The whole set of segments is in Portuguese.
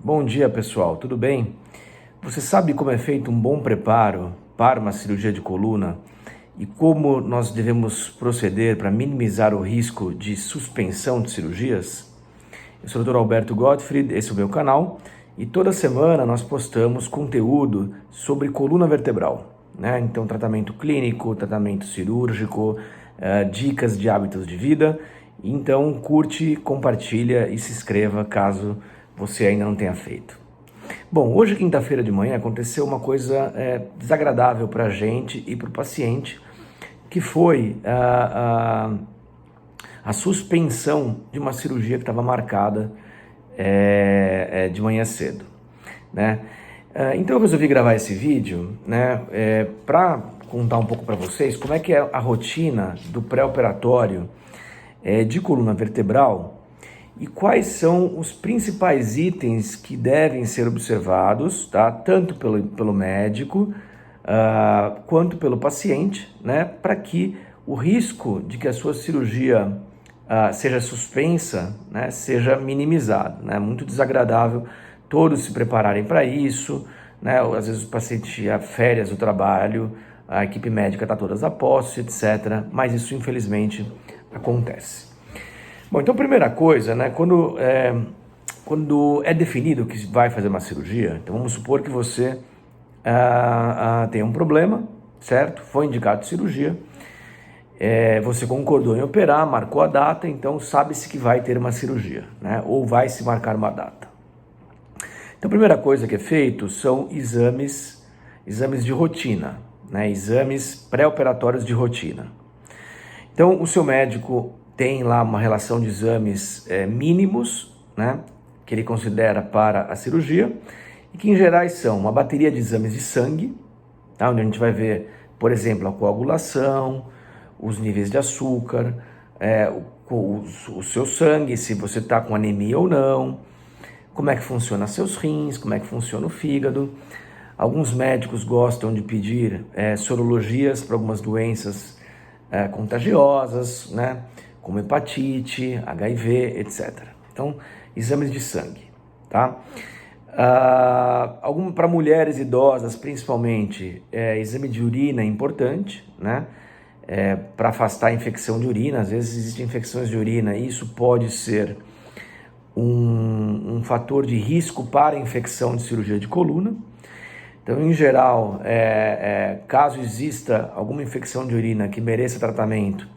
Bom dia, pessoal, tudo bem? Você sabe como é feito um bom preparo para uma cirurgia de coluna e como nós devemos proceder para minimizar o risco de suspensão de cirurgias? Eu sou o Dr. Alberto Gottfried, esse é o meu canal e toda semana nós postamos conteúdo sobre coluna vertebral, né? Então, tratamento clínico, tratamento cirúrgico, dicas de hábitos de vida. Então, curte, compartilha e se inscreva caso você ainda não tenha feito. Bom, hoje, quinta-feira de manhã, aconteceu uma coisa desagradável para a gente e para o paciente, que foi a suspensão de uma cirurgia que estava marcada de manhã cedo, né? Então eu resolvi gravar esse vídeo, né, para contar um pouco para vocês como é que é a rotina do pré-operatório de coluna vertebral e quais são os principais itens que devem ser observados, tá? Tanto pelo médico quanto pelo paciente, né? Para que o risco de que a sua cirurgia seja suspensa, né, seja minimizado, né? Muito desagradável todos se prepararem para isso, né? Às vezes o paciente tira férias do trabalho, a equipe médica está todas a posto, etc. Mas isso infelizmente acontece. Bom, então, primeira coisa, né, quando é definido que vai fazer uma cirurgia, então vamos supor que você tem um problema, certo? Foi indicado cirurgia, você concordou em operar, marcou a data, então sabe-se que vai ter uma cirurgia, né? Ou vai se marcar uma data. Então, a primeira coisa que é feito são exames de rotina, né? Exames pré-operatórios de rotina. Então, o seu médico tem lá uma relação de exames mínimos, né, que ele considera para a cirurgia, e que em geral são uma bateria de exames de sangue, tá, onde a gente vai ver, por exemplo, a coagulação, os níveis de açúcar, o seu sangue, se você está com anemia ou não, como é que funciona seus rins, como é que funciona o fígado. Alguns médicos gostam de pedir sorologias para algumas doenças contagiosas, né, como hepatite, HIV, etc. Então, exames de sangue, tá? Para mulheres idosas, principalmente, exame de urina é importante, né? Para afastar a infecção de urina. Às vezes existem infecções de urina e isso pode ser um fator de risco para a infecção de cirurgia de coluna. Então, em geral, caso exista alguma infecção de urina que mereça tratamento,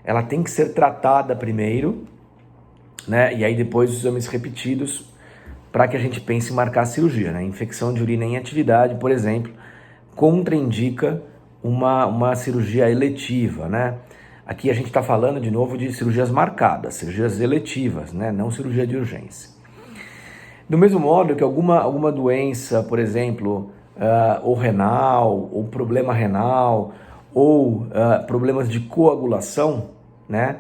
ela tem que ser tratada primeiro, né? E aí depois os exames repetidos para que a gente pense em marcar a cirurgia, né? Infecção de urina em atividade, por exemplo, contraindica uma cirurgia eletiva, né? Aqui a gente está falando de novo de cirurgias marcadas, cirurgias eletivas, né? Não cirurgia de urgência. Do mesmo modo que alguma doença, por exemplo, ou renal, ou problema renal, ou problemas de coagulação, né?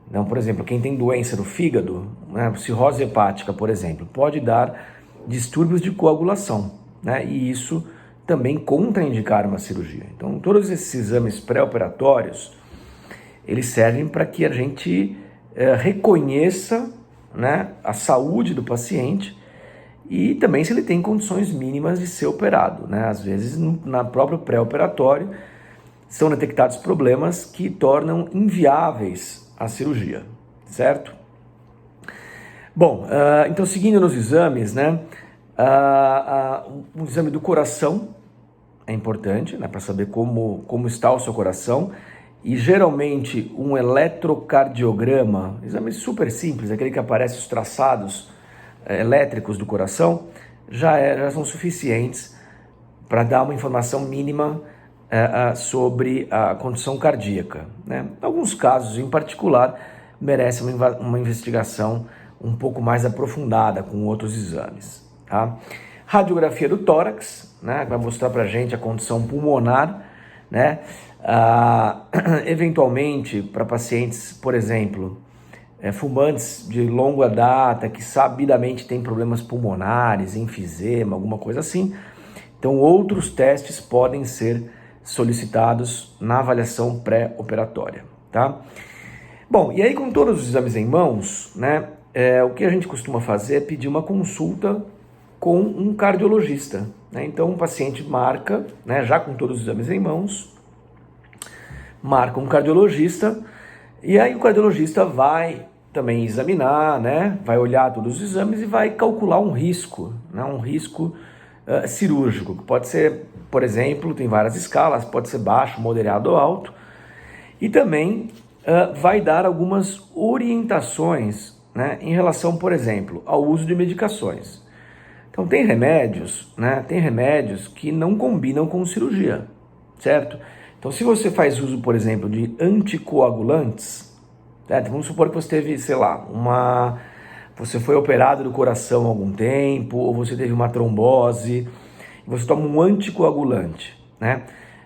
Então, por exemplo, quem tem doença no fígado, né, cirrose hepática, por exemplo, pode dar distúrbios de coagulação, né? E isso também contraindicar uma cirurgia. Então, todos esses exames pré-operatórios, eles servem para que a gente reconheça, né, a saúde do paciente e também se ele tem condições mínimas de ser operado, né? Às vezes, na próprio pré-operatório, são detectados problemas que tornam inviáveis a cirurgia, certo? Bom, então seguindo nos exames, né? Um exame do coração é importante, né, para saber como está o seu coração, e geralmente um eletrocardiograma, exame super simples, aquele que aparece os traçados elétricos do coração, já são suficientes para dar uma informação mínima sobre a condição cardíaca, né? Alguns casos em particular merecem uma investigação um pouco mais aprofundada com outros exames, tá? Radiografia do tórax, né, vai mostrar para a gente a condição pulmonar, né? Eventualmente para pacientes, por exemplo, fumantes de longa data que sabidamente têm problemas pulmonares, enfisema, alguma coisa assim. Então outros testes podem ser solicitados na avaliação pré-operatória, tá? Bom, e aí com todos os exames em mãos, né, o que a gente costuma fazer é pedir uma consulta com um cardiologista, né? Então o paciente marca, né, já com todos os exames em mãos, marca um cardiologista, e aí o cardiologista vai também examinar, né, vai olhar todos os exames e vai calcular um risco, né, um risco cirúrgico, que pode ser, por exemplo, tem várias escalas, pode ser baixo, moderado ou alto, e também vai dar algumas orientações, né, em relação, por exemplo, ao uso de medicações. Então tem remédios, né, tem remédios que não combinam com cirurgia, certo? Então se você faz uso, por exemplo, de anticoagulantes, certo? Vamos supor que você teve, sei lá, você foi operado do coração há algum tempo, ou você teve uma trombose, e você toma um anticoagulante, né?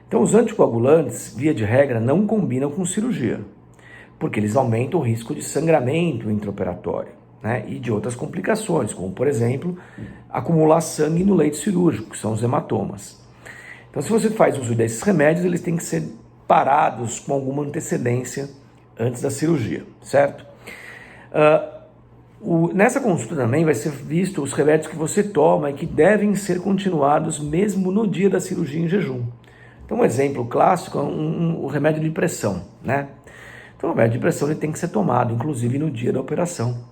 Então os anticoagulantes, via de regra, não combinam com cirurgia, porque eles aumentam o risco de sangramento intraoperatório, né? E de outras complicações, como por exemplo, acumular sangue no leito cirúrgico, que são os hematomas. Então se você faz uso desses remédios, eles têm que ser parados com alguma antecedência antes da cirurgia, certo? Nessa consulta também vai ser visto os remédios que você toma e que devem ser continuados mesmo no dia da cirurgia em jejum. Então um exemplo clássico é o remédio de pressão, né? Então o remédio de pressão ele tem que ser tomado, inclusive no dia da operação.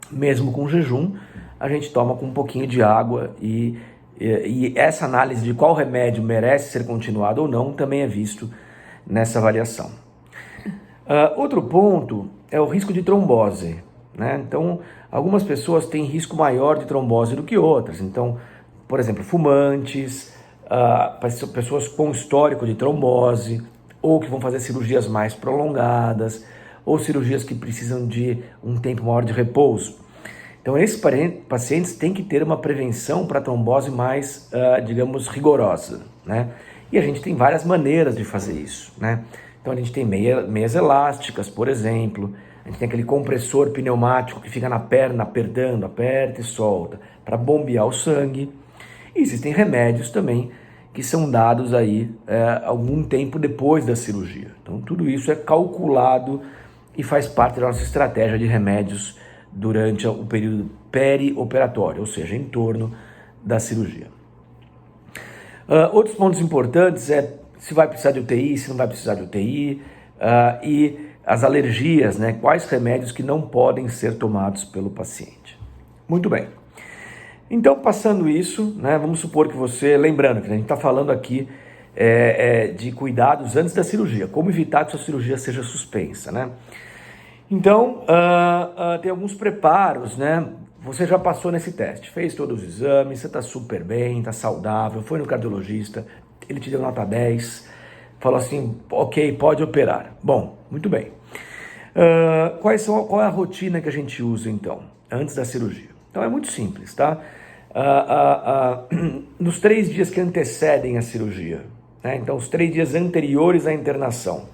Mesmo com jejum, a gente toma com um pouquinho de água e essa análise de qual remédio merece ser continuado ou não também é visto nessa avaliação. Outro ponto é o risco de trombose, né? Então, algumas pessoas têm risco maior de trombose do que outras. Então, por exemplo, fumantes, pessoas com histórico de trombose, ou que vão fazer cirurgias mais prolongadas, ou cirurgias que precisam de um tempo maior de repouso. Então, esses pacientes têm que ter uma prevenção para trombose mais, digamos, rigorosa, né? E a gente tem várias maneiras de fazer isso, né? Então, a gente tem meias elásticas, por exemplo. A gente tem aquele compressor pneumático que fica na perna apertando, aperta e solta, para bombear o sangue. E existem remédios também que são dados aí algum tempo depois da cirurgia. Então, tudo isso é calculado e faz parte da nossa estratégia de remédios durante o período perioperatório, ou seja, em torno da cirurgia. Outros pontos importantes é se vai precisar de UTI, se não vai precisar de UTI, e as alergias, né? Quais remédios que não podem ser tomados pelo paciente. Muito bem. Então, passando isso, né, vamos supor que você, lembrando que a gente está falando aqui de cuidados antes da cirurgia, como evitar que sua cirurgia seja suspensa, né? Então, tem alguns preparos, né? Você já passou nesse teste, fez todos os exames, você está super bem, está saudável, foi no cardiologista, ele te deu nota 10, falou assim, ok, pode operar. Bom, muito bem. Qual é a rotina que a gente usa, então, antes da cirurgia? Então, é muito simples, tá? Nos 3 dias que antecedem a cirurgia, né? Então, os 3 dias anteriores à internação,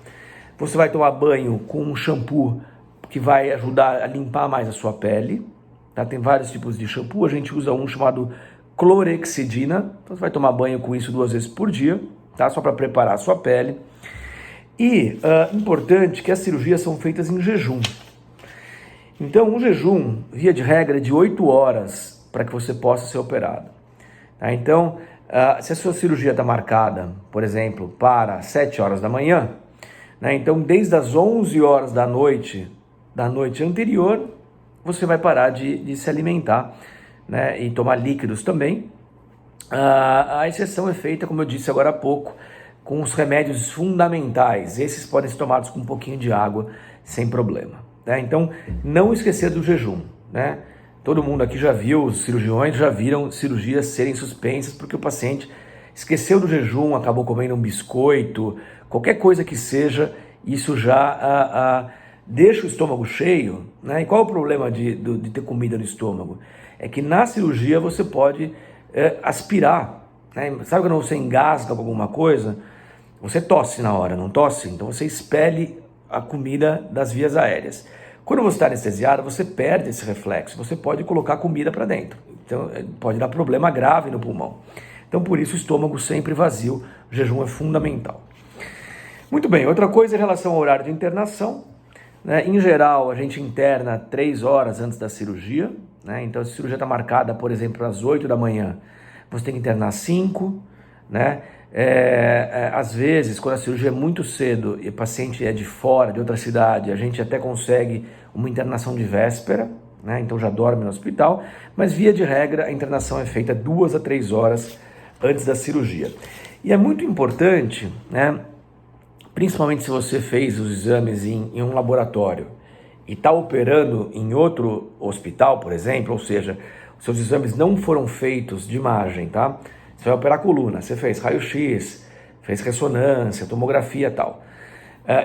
você vai tomar banho com um shampoo que vai ajudar a limpar mais a sua pele, tá? Tem vários tipos de shampoo, a gente usa um chamado clorexidina, então você vai tomar banho com isso 2 vezes por dia, tá? Só para preparar a sua pele. E importante que as cirurgias são feitas em jejum. Então, um jejum, via de regra, é de 8 horas para que você possa ser operado. Tá? Então, se a sua cirurgia está marcada, por exemplo, para 7 horas da manhã, né? Então, desde as 11 horas da noite anterior, você vai parar de se alimentar, né? E tomar líquidos também. A exceção é feita, como eu disse agora há pouco, com os remédios fundamentais. Esses podem ser tomados com um pouquinho de água, sem problema. Né? Então, não esquecer do jejum. Né? Todo mundo aqui já viu, os cirurgiões já viram cirurgias serem suspensas porque o paciente esqueceu do jejum, acabou comendo um biscoito, qualquer coisa que seja, isso já deixa o estômago cheio. Né? E qual é o problema de ter comida no estômago? É que na cirurgia você pode aspirar. Né? Sabe quando você engasga com alguma coisa? Você tosse na hora, não tosse? Então você expele a comida das vias aéreas. Quando você está anestesiado, você perde esse reflexo, você pode colocar comida para dentro. Então pode dar problema grave no pulmão. Então por isso o estômago sempre vazio, o jejum é fundamental. Muito bem, outra coisa em relação ao horário de internação. né? Em geral, a gente interna 3 horas antes da cirurgia, né? Então, se a cirurgia está marcada, por exemplo, às 8 da manhã, você tem que internar às 5, né? Às vezes, quando a cirurgia é muito cedo e o paciente é de fora, de outra cidade, a gente até consegue uma internação de véspera, né? Então já dorme no hospital, mas via de regra a internação é feita 2 a 3 horas antes da cirurgia. E é muito importante, né? Principalmente se você fez os exames em um laboratório e está operando em outro hospital, por exemplo, ou seja, os seus exames não foram feitos de imagem, tá? Você vai operar a coluna, você fez raio-x, fez ressonância, tomografia e tal.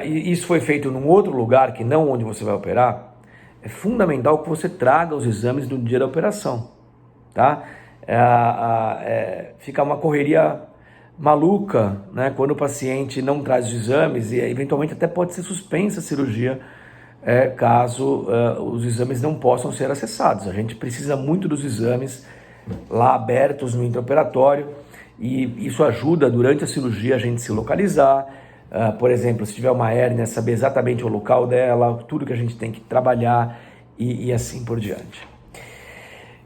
E isso foi feito num outro lugar que não onde você vai operar, é fundamental que você traga os exames no dia da operação, tá? Fica uma correria maluca, né, quando o paciente não traz os exames e eventualmente até pode ser suspensa a cirurgia caso os exames não possam ser acessados. A gente precisa muito dos exames lá abertos no intraoperatório e isso ajuda durante a cirurgia a gente se localizar. Por exemplo, se tiver uma hérnia, saber exatamente o local dela, tudo que a gente tem que trabalhar e assim por diante.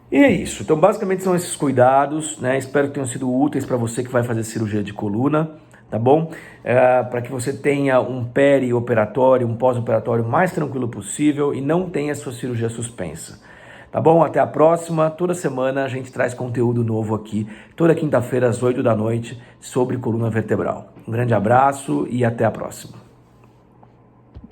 E é isso. Então, basicamente são esses cuidados, né? Espero que tenham sido úteis para você que vai fazer cirurgia de coluna, tá bom? Para que você tenha um perioperatório, um pós-operatório mais tranquilo possível e não tenha sua cirurgia suspensa. Tá bom? Até a próxima. Toda semana a gente traz conteúdo novo aqui, toda quinta-feira às 8 da noite, sobre coluna vertebral. Um grande abraço e até a próxima.